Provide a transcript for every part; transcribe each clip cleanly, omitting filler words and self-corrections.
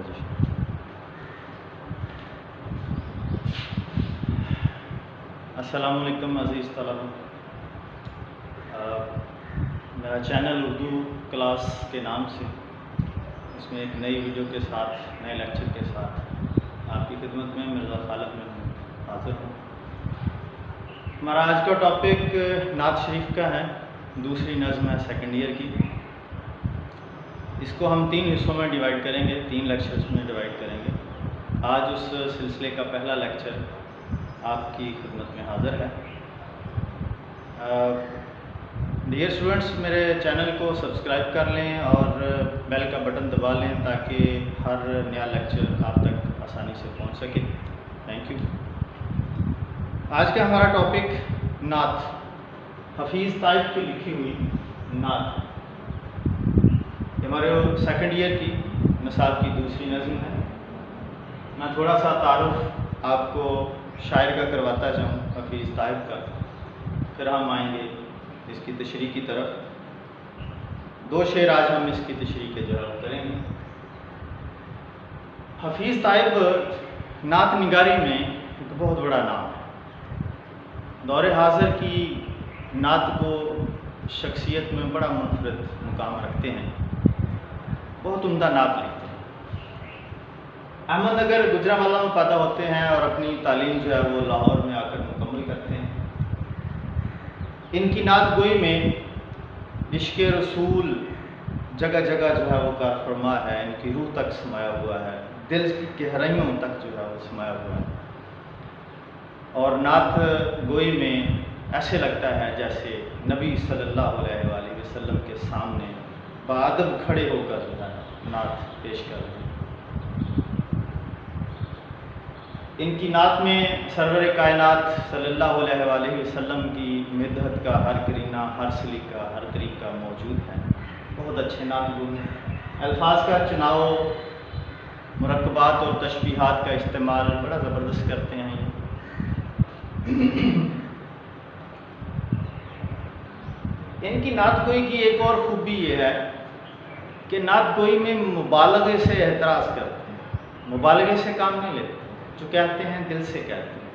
جی السلام علیکم عزیز طلبہ، میرا چینل اردو کلاس کے نام سے اس میں ایک نئی ویڈیو کے ساتھ، نئے لیکچر کے ساتھ آپ کی خدمت میں مرزا خالد میں حاضر ہوں۔ ہمارا آج کا ٹاپک نعت شریف کا ہے، دوسری نظم ہے سیکنڈ ایئر کی۔ اس کو ہم 3 حصوں میں ڈیوائیڈ کریں گے، 3 لیکچرز میں ڈیوائیڈ کریں گے۔ آج اس سلسلے کا پہلا لیکچر آپ کی خدمت میں حاضر ہے۔ ڈیئر اسٹوڈنٹس، میرے چینل کو سبسکرائب کر لیں اور بیل کا بٹن دبا لیں تاکہ ہر نیا لیکچر آپ تک آسانی سے پہنچ سکے۔ Thank you. آج کا ہمارا ٹاپک نعت، حفیظ طائب کی لکھی ہوئی نعت۔ ہمارے سیکنڈ ایئر کی نصاب کی دوسری نظم ہے۔ میں تھوڑا سا تعارف آپ کو شاعر کا کرواتا جاؤں، حفیظ طائب کا، پھر ہم آئیں گے اس کی تشریح کی طرف۔ 2 شعر آج ہم اس کی تشریح کے جواب کریں گے۔ حفیظ طائب نعت نگاری میں ایک بہت بڑا نام ہے۔ دور حاضر کی نعت کو شخصیت میں بڑا منفرد مقام رکھتے ہیں، بہت عمدہ نعت لکھتے ہیں۔ احمد نگر گجرانوالہ میں پیدا ہوتے ہیں اور اپنی تعلیم جو ہے وہ لاہور میں آ کر مکمل کرتے ہیں۔ ان کی نعت گوئی میں عشق رسول جگہ جگہ جو ہے وہ کار فرما ہے، ان کی روح تک سمایا ہوا ہے، دل کی گہرائیوں تک جو ہے وہ سمایا ہوا ہے۔ اور نعت گوئی میں ایسے لگتا ہے جیسے نبی صلی اللہ علیہ وآلہ وسلم کے سامنے بادب کھڑے ہو کر جو ہے نعت پیش کر رہے ہیں۔ ان کی نعت میں سرور کائنات صلی اللہ علیہ وآلہ وسلم کی مدحت کا ہر کرینہ، ہر سلیقہ، ہر طریقہ موجود ہے۔ بہت اچھے نعت گو ہیں۔ الفاظ کا چناؤ، مرکبات اور تشبیہات کا استعمال بڑا زبردست کرتے ہیں یہ۔ ان کی نعت گوئی کی ایک اور خوبی یہ ہے کہ نعت گوئی میں مبالغے سے احتراز کرتے ہیں، مبالغے سے کام نہیں لیتے، جو کہتے ہیں دل سے کہتے ہیں،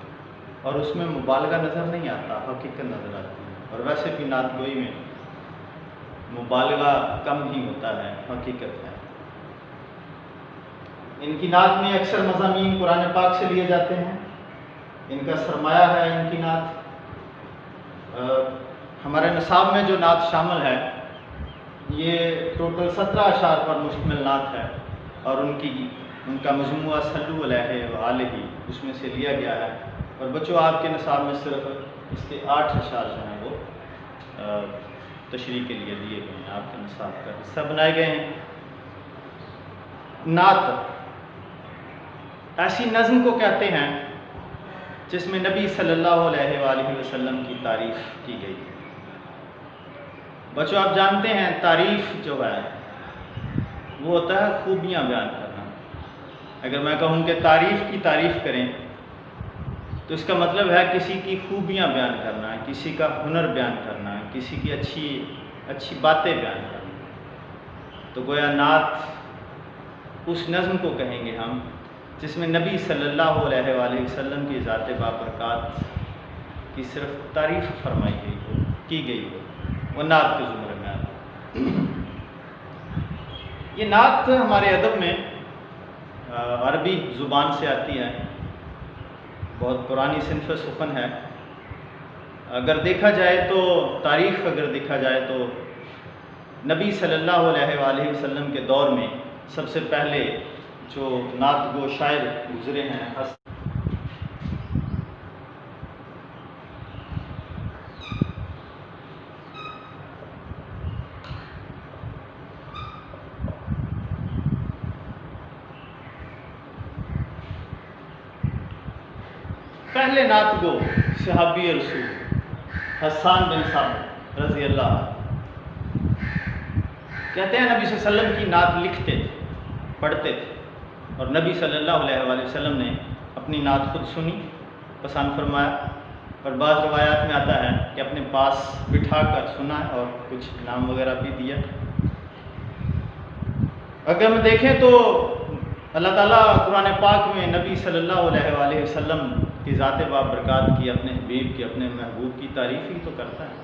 اور اس میں مبالغہ نظر نہیں آتا، حقیقت نظر آتی ہے۔ اور ویسے بھی نعت گوئی میں مبالغہ کم ہی ہوتا ہے، حقیقت ہے۔ ان کی نعت میں اکثر مضامین قرآن پاک سے لیے جاتے ہیں، ان کا سرمایہ ہے ان کی نعت۔ ہمارے نصاب میں جو نعت شامل ہے یہ ٹوٹل 17 اشعار پر مشتمل نعت ہے، اور ان کا مجموعہ صلو علیہ وآلہ اس میں سے لیا گیا ہے۔ اور بچوں، آپ کے نصاب میں صرف اس کے 8 اشعار جو ہیں وہ تشریح کے لیے دیے گئے ہیں، آپ کے نصاب کا حصہ بنائے گئے ہیں۔ نعت ایسی نظم کو کہتے ہیں جس میں نبی صلی اللہ علیہ وآلہ وسلم کی تعریف کی گئی ہے۔ بچوں، آپ جانتے ہیں تعریف جو ہے وہ ہوتا ہے خوبیاں بیان کرنا۔ اگر میں کہوں کہ تعریف کی تعریف کریں تو اس کا مطلب ہے کسی کی خوبیاں بیان کرنا، کسی کا ہنر بیان کرنا، کسی کی اچھی باتیں بیان کرنا۔ تو گویا نعت اس نظم کو کہیں گے ہم جس میں نبی صلی اللہ علیہ وآلہ وسلم کی ذات بابرکات کی صرف تعریف فرمائی گئی ہو، کی گئی ہو، وہ نعت کے زمرے میں آتا ہے۔ یہ نعت ہمارے ادب میں عربی زبان سے آتی ہے، بہت پرانی صنف سخن ہے۔ اگر دیکھا جائے تو تاریخ اگر دیکھا جائے تو نبی صلی اللہ علیہ وآلہ وسلم کے دور میں سب سے پہلے جو نعت گو شاعر گزرے ہیں پہلے نعت گو صحابی رسول حسان بن ثابت رضی اللہ عنہ کہتے ہیں نبی صلی اللہ علیہ وسلم کی نعت لکھتے تھے، پڑھتے تھے، اور نبی صلی اللہ علیہ وآلہ وسلم نے اپنی نعت خود سنی، پسند فرمایا، اور بعض روایات میں آتا ہے کہ اپنے پاس بٹھا کر سنا اور کچھ انعام وغیرہ بھی دیا۔ اگر ہم دیکھیں تو اللہ تعالیٰ قرآن پاک میں نبی صلی اللہ علیہ وآلہ وسلم کی ذات بابرکات کی، اپنے حبیب کی، اپنے محبوب کی تعریف ہی تو کرتا ہے۔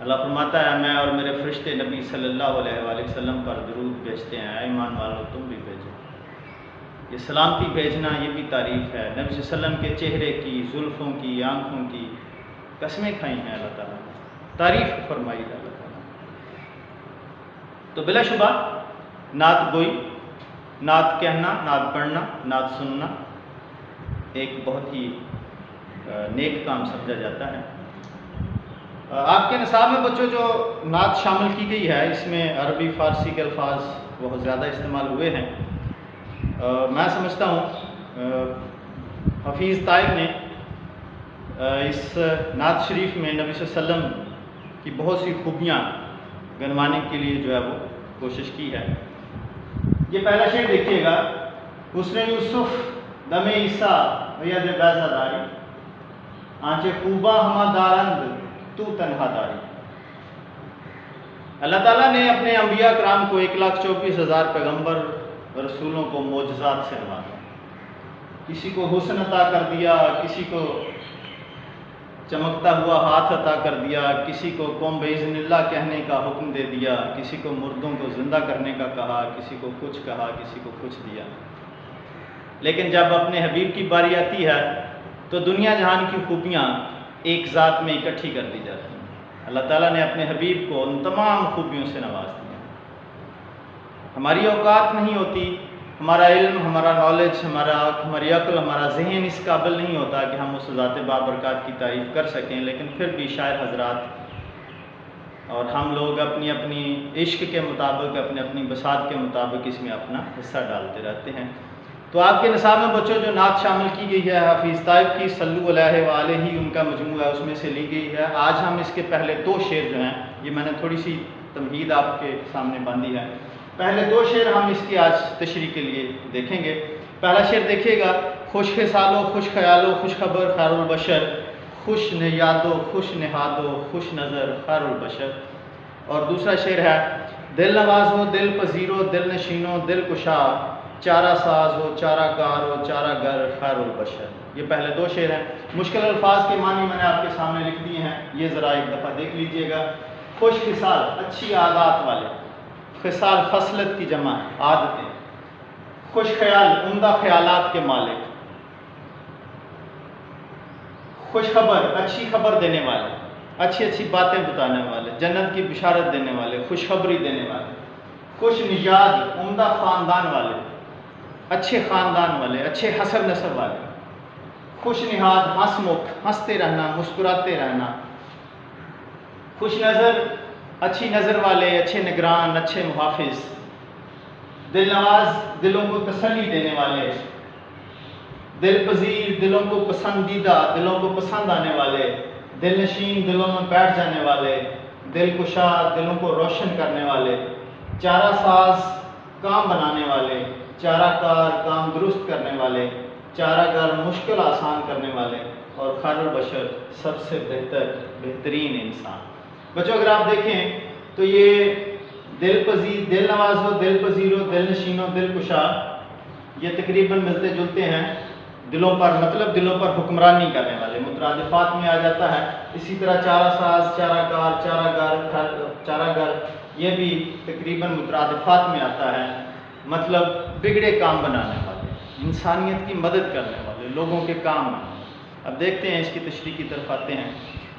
اللہ فرماتا ہے میں اور میرے فرشتے نبی صلی اللہ علیہ وآلہ وسلم پر درود بھیجتے ہیں، اے ایمان والو تم بھی بھیجو۔ یہ سلامتی بھیجنا یہ بھی تعریف ہے۔ نبی صلی اللہ علیہ وسلم کے چہرے کی، زلفوں کی، آنکھوں کی قسمیں کھائی ہیں اللہ تعالیٰ نے، تعریف فرمائی ہے اللہ تعالیٰ۔ تو بلا شبہ نعت گوئی، نعت کہنا، نعت پڑھنا، نعت سننا ایک بہت ہی نیک کام سمجھا جاتا ہے۔ آپ کے نصاب میں بچوں جو نعت شامل کی گئی ہے اس میں عربی فارسی کے الفاظ بہت زیادہ استعمال ہوئے ہیں۔ میں سمجھتا ہوں حفیظ طائب نے اس نعت شریف میں نبی صلی اللہ علیہ وسلم کی بہت سی خوبیاں گنوانے کے لیے جو ہے وہ کوشش کی ہے۔ یہ پہلا شعر دیکھیے گا، حسن یوسف دم عیسیٰ ید بیضہ داری، آنچے خوباں ہما دارند تو تنہا داری۔ اللہ تعالیٰ نے اپنے انبیاء کرام کو 1,24,000 پیغمبر رسولوں کو معجزات سے نوازا، کسی کو حسن عطا کر دیا، کسی کو چمکتا ہوا ہاتھ عطا کر دیا، کسی کو قوم بإذن اللہ کہنے کا حکم دے دیا، کسی کو مردوں کو زندہ کرنے کا کہا، کسی کو کچھ کہا، کسی کو کچھ دیا۔ لیکن جب اپنے حبیب کی باری آتی ہے تو دنیا جہان کی خوبیاں ایک ذات میں اکٹھی کر دی جاتی ہیں۔ اللہ تعالیٰ نے اپنے حبیب کو ان تمام خوبیوں سے نواز دیا۔ ہماری اوقات نہیں ہوتی، ہمارا علم، ہمارا نالج، ہماری عقل، ہمارا ذہن اس قابل نہیں ہوتا کہ ہم اس ذات بابرکات کی تعریف کر سکیں، لیکن پھر بھی شاعر حضرات اور ہم لوگ اپنی اپنی عشق کے مطابق، اپنی اپنی بساط کے مطابق اس میں اپنا حصہ ڈالتے رہتے ہیں۔ تو آپ کے نصاب میں بچوں جو نعت شامل کی گئی ہے حفیظ طائب کی صلو علیہ وآلہ ہی ان کا مجموعہ ہے، اس میں سے لی گئی ہے۔ آج ہم اس کے پہلے 2 شعر جو ہیں، یہ میں نے تھوڑی سی تمہید آپ کے سامنے باندھی ہے، پہلے 2 شعر ہم اس کی آج تشریح کے لیے دیکھیں گے۔ پہلا شعر دیکھیے گا، خوش خصالو خوش خیالو خوش خبر خیر البشر، خوش نیادو خوش نہادو خوش نظر خیر البشر۔ اور دوسرا شعر ہے، دل نواز ہو دل پذیرو دل نشینو دل کشا، چارہ ساز ہو چارہ کار ہو چارہ گر خیر البشر۔ یہ پہلے 2 شعر ہیں۔ مشکل الفاظ کے معنی میں نے آپ کے سامنے لکھ دیے ہیں، یہ ذرا ایک دفعہ دیکھ لیجئے گا۔ خوش خصال، اچھی عادات والے، خصال خصلت کی جمع ہے، عادتیں۔ خوش خیال، عمدہ خیالات کے مالک۔ خوش خبر، اچھی خبر دینے والے، اچھی اچھی باتیں بتانے والے، جنت کی بشارت دینے والے، خوشخبری دینے والے۔ خوش نژاد، عمدہ خاندان والے، اچھے خاندان والے، اچھے حسب نسب والے۔ خوش نہاد، ہنس مکھ، ہنستے رہنا، مسکراتے رہنا۔ خوش نظر، اچھی نظر والے، اچھے نگران، اچھے محافظ۔ دل نواز، دلوں کو تسلی دینے والے۔ دل پذیر، دلوں کو پسندیدہ، دلوں کو پسند آنے والے۔ دل نشین، دلوں میں بیٹھ جانے والے۔ دل کشا، دلوں کو روشن کرنے والے۔ چارہ ساز، کام بنانے والے۔ چارہ کار، کام درست کرنے والے۔ چارہ گر، مشکل آسان کرنے والے۔ اور خیر البشر، سب سے بہترین انسان۔ بچوں اگر آپ دیکھیں تو یہ دل پذیر، دل نواز ہو دل پذیر ہو دل نشین ہو دل کشا، یہ تقریباً ملتے جلتے ہیں۔ دلوں پر مطلب دلوں پر حکمرانی کرنے والے، مترادفات میں آ جاتا ہے۔ اسی طرح چارہ ساز، چارہ کار، چارہ گر یہ بھی تقریباً مترادفات میں آتا ہے، مطلب بگڑے کام بنانے والے، انسانیت کی مدد کرنے والے، لوگوں کے کام آنے والے۔ اب دیکھتے ہیں اس کی تشریح کی طرف آتے ہیں۔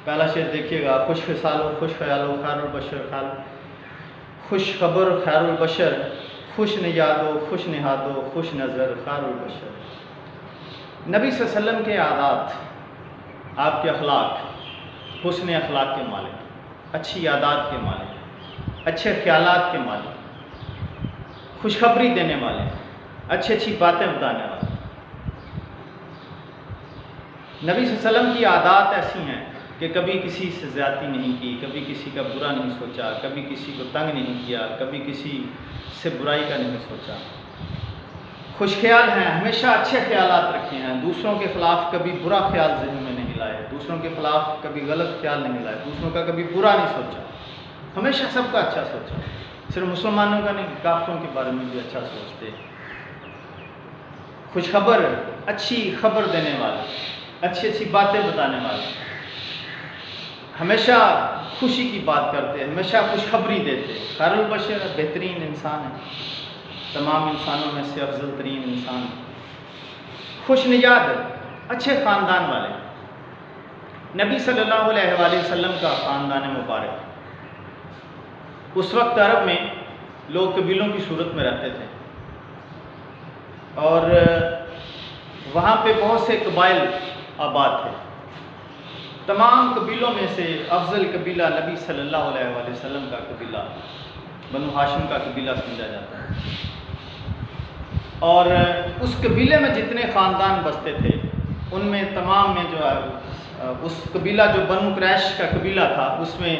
پہلا شعر دیکھیے گا، خوش خصالو خوش خیالو خیر البشر، خوش خبر خیر البشر، خوش نیادو خوش نہادو خوش نظر خیر البشر۔ نبی صلی اللہ علیہ وسلم کے عادات، آپ کے اخلاق، حسن اخلاق کے مالک، اچھی عادات کے مالک، اچھے خیالات کے مالک، خوشخبری دینے والے، اچھی اچھی باتیں بتانے والے۔ نبی صلی اللہ علیہ وسلم کی عادات ایسی ہیں کہ کبھی کسی سے زیادتی نہیں کی، کبھی کسی کا برا نہیں سوچا، کبھی کسی کو تنگ نہیں کیا، کبھی کسی سے برائی کا نہیں سوچا۔ خوش خیال ہیں، ہمیشہ اچھے خیالات رکھے ہیں، دوسروں کے خلاف کبھی برا خیال ذہن میں نہیں لائے، دوسروں کے خلاف کبھی غلط خیال نہیں لائے، دوسروں کا کبھی برا نہیں سوچا، ہمیشہ سب کا اچھا سوچا۔ صرف مسلمانوں کا نہیں، کافروں کے بارے میں بھی اچھا سوچتے۔ خوشخبر، اچھی خبر دینے والے، اچھی اچھی باتیں بتانے والے، ہمیشہ خوشی کی بات کرتے، ہمیشہ خوشخبری دیتے۔ خیر البشر بہترین انسان ہے، تمام انسانوں میں سے افضل ترین انسان، خوش نژاد، اچھے خاندان والے۔ نبی صلی اللہ علیہ وآلہ وسلم کا خاندان مبارک، اس وقت عرب میں لوگ قبیلوں کی صورت میں رہتے تھے، اور وہاں پہ بہت سے قبائل آباد تھے۔ تمام قبیلوں میں سے افضل قبیلہ نبی صلی اللہ علیہ وآلہ وسلم کا قبیلہ بنو ہاشم کا قبیلہ سمجھا جاتا ہے، اور اس قبیلے میں جتنے خاندان بستے تھے ان میں تمام میں جو ہے اس قبیلہ جو بنو قریش کا قبیلہ تھا اس میں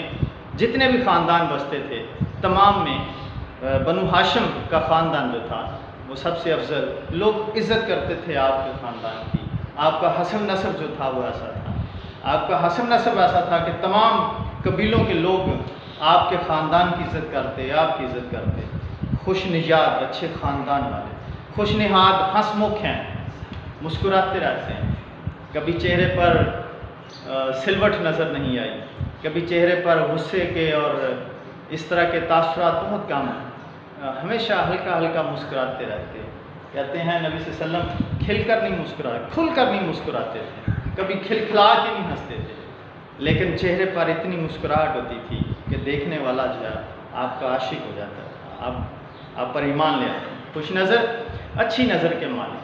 جتنے بھی خاندان بستے تھے تمام میں بنو ہاشم کا خاندان جو تھا وہ سب سے افضل، لوگ عزت کرتے تھے آپ کے خاندان کی، آپ کا حسب نسب جو تھا وہ ایسا تھا، آپ کا حسب نسب ایسا تھا کہ تمام قبیلوں کے لوگ آپ کے خاندان کی عزت کرتے، آپ کی عزت کرتے۔ خوش نژاد، اچھے خاندان والے، خوش نہاد، ہنس مکھ ہیں، مسکراتے رہتے ہیں، کبھی چہرے پر سلوٹ نظر نہیں آئی، کبھی چہرے پر غصے کے اور اس طرح کے تاثرات بہت کم ہیں، ہمیشہ ہلکا ہلکا مسکراتے رہتے۔ کہتے ہیں نبی صلی اللہ علیہ وسلم کھل کر نہیں مسکراتے، کھل کر نہیں مسکراتے تھے، کبھی کھلکھلا کے نہیں ہنستے تھے، لیکن چہرے پر اتنی مسکراہٹ ہوتی تھی کہ دیکھنے والا جو ہے آپ کا عاشق ہو جاتا ہے، آپ پر ایمان لے آتے ہیں۔ خوش نظر، اچھی نظر کے مالک۔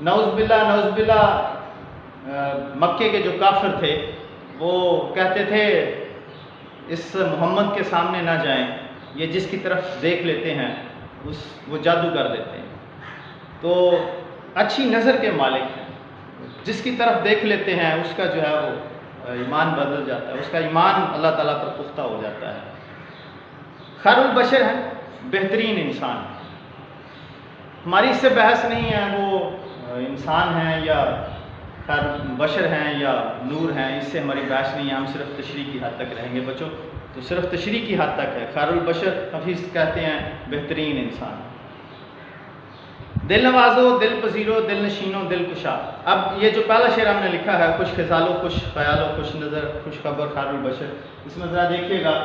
نعوذ باللہ مکے کے جو کافر تھے وہ کہتے تھے اس محمد کے سامنے نہ جائیں، یہ جس کی طرف دیکھ لیتے ہیں وہ جادو کر دیتے ہیں۔ تو اچھی نظر کے مالک ہیں، جس کی طرف دیکھ لیتے ہیں اس کا جو ہے وہ ایمان بدل جاتا ہے، اس کا ایمان اللہ تعالیٰ پر پختہ ہو جاتا ہے۔ خیر البشر ہیں، بہترین انسان ہیں، ہماری اس سے بحث نہیں ہے وہ انسان ہیں یا خیر بشر ہیں یا نور ہیں، اس سے ہماری بحث نہیں ہے، ہم صرف تشریح کی حد تک رہیں گے بچوں، تو صرف تشریح کی حد تک ہے۔ خیر البشر حفیظ کہتے ہیں بہترین انسان، دل نوازو، دل پذیرو، دل نشینو، دل کشا۔ اب یہ جو پہلا شعر ہم نے لکھا ہے، خوش خزالو، خوش خیالو، خوش نظر، خوش خبر، خیر البشر، اس میں ذرا دیکھیے گا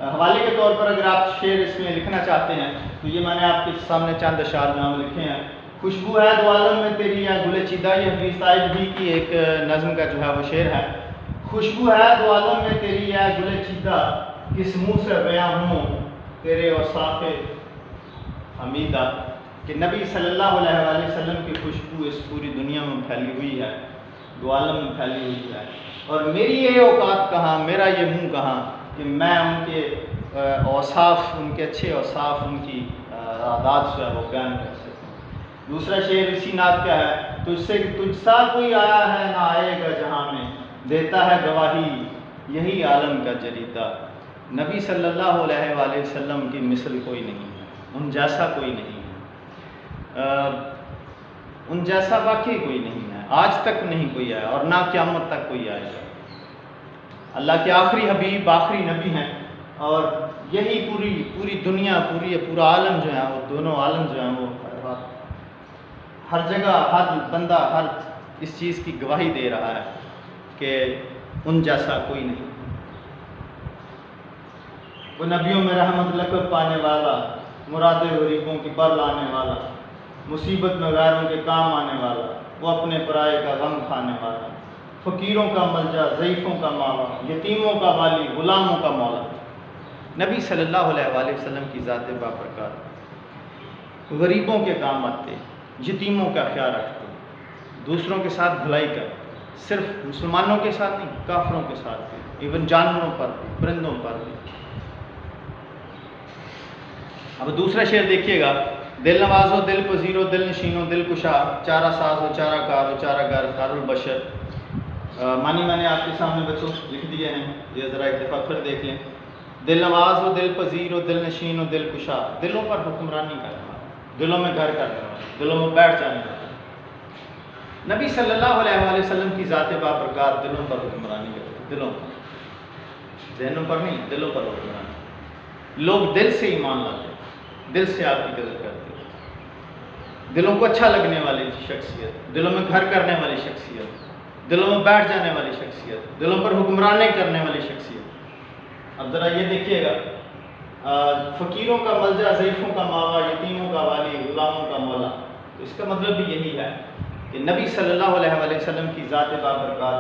حوالے کے طور پر اگر آپ شعر اس میں لکھنا چاہتے ہیں تو یہ میں نے آپ کے سامنے چند اشعار نام لکھے ہیں۔ خوشبو ہے دو عالم میں تیری یا گل چیدہ، یہ حفیظ صاحب بھی کی ایک نظم کا جو ہے وہ شعر ہے۔ خوشبو ہے دو عالم میں تیری یا گل چیدہ، کس منہ سے بیاں ہوں تیرے اوصاف حمیدہ، کہ نبی صلی اللہ علیہ وآلہ وسلم کی خوشبو اس پوری دنیا میں پھیلی ہوئی ہے، دو عالم میں پھیلی ہوئی ہے، اور میری یہ اوقات کہاں، میرا یہ منہ کہاں کہ میں ان کے اوصاف، ان کے اچھے اوصاف، ان کی عادات جو ہے وہ بیان کر سکوں۔ دوسرا شعر اسی نعت کا ہے، تجھ سا کوئی آیا ہے نہ آئے گا جہاں میں، دیتا ہے گواہی یہی عالم کا جریدہ، نبی صلی اللہ علیہ وآلہ وسلم کی مثل کوئی نہیں ہے، ان جیسا کوئی نہیں ہے، ان جیسا واقعی کوئی نہیں ہے، آج تک نہیں کوئی آیا اور نہ قیامت تک کوئی آئے گا۔ اللہ کے آخری حبیب، آخری نبی ہیں، اور یہی پوری دنیا، پورا عالم جو ہے وہ دونوں عالم جو ہیں وہ ہر جگہ، ہر بندہ ہر اس چیز کی گواہی دے رہا ہے کہ ان جیسا کوئی نہیں۔ وہ نبیوں میں رحمت لقب پانے والا، مراد غریبوں کی بر لانے والا، مصیبت میں غیروں کے کام آنے والا، وہ اپنے پرائے کا غم کھانے والا، فقیروں کا ملجا، ضعیفوں کا ماوا، یتیموں کا والی، غلاموں کا مولا۔ نبی صلی اللہ علیہ وآلہ وسلم کی ذات بابرکات غریبوں کے کام آتے، یتیموں کا خیال رکھتے، دوسروں کے ساتھ بھلائی کرتے، صرف مسلمانوں کے ساتھ نہیں، کافروں کے ساتھ بھی، ایون جانوروں پر بھی، پرندوں پر بھی۔ اب دوسرا شعر دیکھیے گا، دل نوازو، دل پذیرو، دل نشینو، دل کشا، چارہ ساز و چارہ کار و چارہ گر، خیر البشر۔ معنی میں نے آپ کے سامنے بچوں لکھ دیے ہیں، یہ ذرا ایک دفعہ پھر دیکھ لیں۔ دل نواز و دل پذیر و دل نشین و دل کشا، دلوں پر حکمرانی کرنے والا، دلوں میں گھر کرنے والا، دلوں میں بیٹھ جانے والا۔ نبی صلی اللہ علیہ وآلہ وسلم کی ذات بابرکات دلوں پر حکمرانی کرتی، دلوں پر، ذہنوں پر نہیں، دلوں پر حکمرانی۔ لوگ دل سے ایمان لاتے، دل سے آپ کی قدر کرتے تھے، دلوں کو اچھا لگنے والی شخصیت، دلوں میں گھر کرنے والی شخصیت، دلوں میں بیٹھ جانے والی شخصیت، دلوں پر حکمرانی کرنے والی شخصیت۔ اب ذرا یہ دیکھیے گا، فقیروں کا ملجا، ضعیفوں کا ماوا، یتیموں کا والی، غلاموں کا مولا، تو اس کا مطلب بھی یہی ہے کہ نبی صلی اللہ علیہ وآلہ وسلم کی ذات بابرکات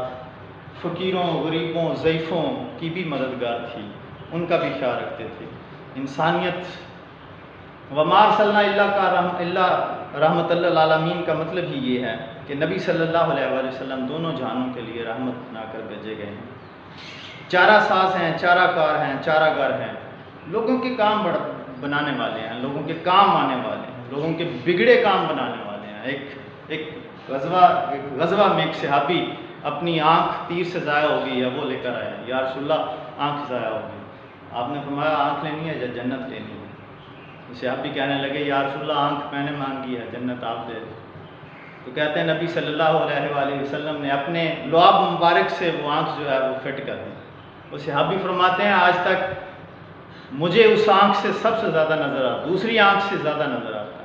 فقیروں، غریبوں، ضعیفوں کی بھی مددگار تھی، ان کا بھی خیال رکھتے تھے۔ انسانیت، وما ارسلنا الا رحمت للعالمین کا مطلب ہی یہ ہے کہ نبی صلی اللہ علیہ وآلہ وسلم دونوں جہانوں کے لیے رحمت بنا کر بھیجے گئے ہیں۔ چارہ ساز ہیں، چارہ کار ہیں، چارہ گر ہیں، لوگوں کے کام بنانے والے ہیں، لوگوں کے کام آنے والے ہیں، لوگوں کے بگڑے کام بنانے والے ہیں۔ ایک غزوہ میں ایک صحابی اپنی آنکھ تیر سے ضائع ہو گئی ہے، وہ لے کر آیا، یا رسول اللہ آنکھ ضائع ہو گئی، آپ نے فرمایا آنکھ لینی ہے یا جنت لینی ہے؟ صحابی کہنے لگے یا رسول اللہ آنکھ میں نے مانگی ہے، جنت آپ دے دیں۔ تو کہتے ہیں نبی صلی اللہ علیہ وآلہ وسلم نے اپنے لعاب مبارک سے وہ آنکھ جو ہے وہ فٹ کر دی۔ وہ صحابی فرماتے ہیں آج تک مجھے اس آنکھ سے سب سے زیادہ نظر آتا، دوسری آنکھ سے زیادہ نظر آتا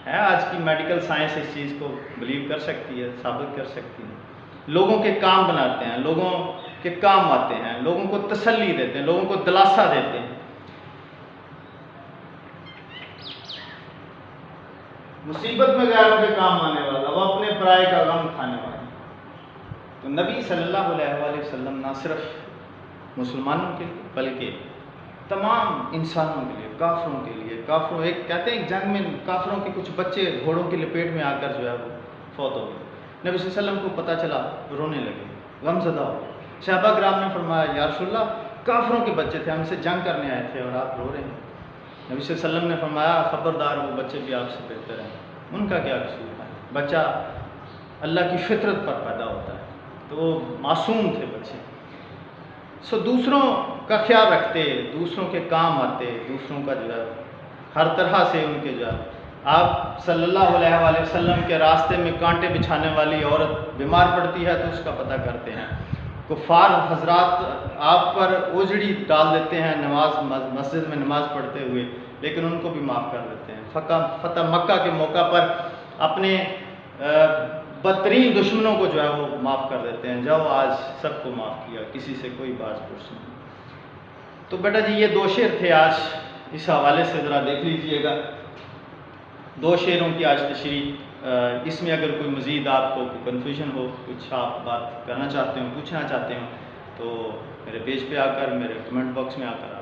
ہے۔ آج کی میڈیکل سائنس اس چیز کو بلیو کر سکتی ہے، ثابت کر سکتی ہے۔ لوگوں کے کام بناتے ہیں، لوگوں کے کام آتے ہیں، لوگوں کو تسلی دیتے ہیں، لوگوں کو دلاسا دیتے ہیں۔ مصیبت میں غیروں کے کام آنے والا، وہ اپنے پرائے کا غم کھانے والا۔ تو نبی صلی اللہ علیہ وآلہ وسلم نہ صرف مسلمانوں کے لیے بلکہ تمام انسانوں کے لیے، کافروں کے لیے، کافروں ایک کہتے ہیں ایک جنگ میں کافروں کے کچھ بچے گھوڑوں کی لپیٹ میں آ کر جو ہے وہ فوت ہو گئے۔ نبی صلی اللہ علیہ وسلم کو پتہ چلا، رونے لگے، غم زدہ ہو۔ صحابہ کرام نے فرمایا یا رسول اللہ کافروں کے بچے تھے، ہم سے جنگ کرنے آئے تھے اور آپ رو رہے ہیں۔ نبی صلی اللہ علیہ وسلم نے فرمایا خبردار، وہ بچے بھی آپ سے بہتر ہیں، ان کا کیا قصور ہے؟ بچہ اللہ کی فطرت پر پیدا ہوتا ہے، تو وہ معصوم تھے بچے۔ دوسروں کا خیال رکھتے، دوسروں کے کام آتے، دوسروں کا جو ہے ہر طرح سے ان کے جو ہے، آپ صلی اللہ علیہ وآلہ وسلم کے راستے میں کانٹے بچھانے والی عورت بیمار پڑتی ہے تو اس کا پتہ کرتے ہیں۔ کفار حضرات آپ پر اوجڑی ڈال دیتے ہیں مسجد میں نماز پڑھتے ہوئے، لیکن ان کو بھی معاف کر دیتے ہیں۔ فتح مکہ کے موقع پر اپنے بدترین دشمنوں کو جو ہے وہ معاف کر دیتے ہیں۔ جاؤ آج سب کو معاف کیا، کسی سے کوئی باز پرس نہیں۔ تو بیٹا جی یہ دو شعر تھے، آج اس حوالے سے ذرا دیکھ لیجئے گا، دو شعروں کی آج تشریح۔ اس میں اگر کوئی مزید آپ کو کوئی کنفیوژن ہو، کچھ آپ بات کرنا چاہتے ہو، پوچھنا چاہتے ہو، تو میرے پیج پہ آ کر، میرے کمنٹ باکس میں آ کر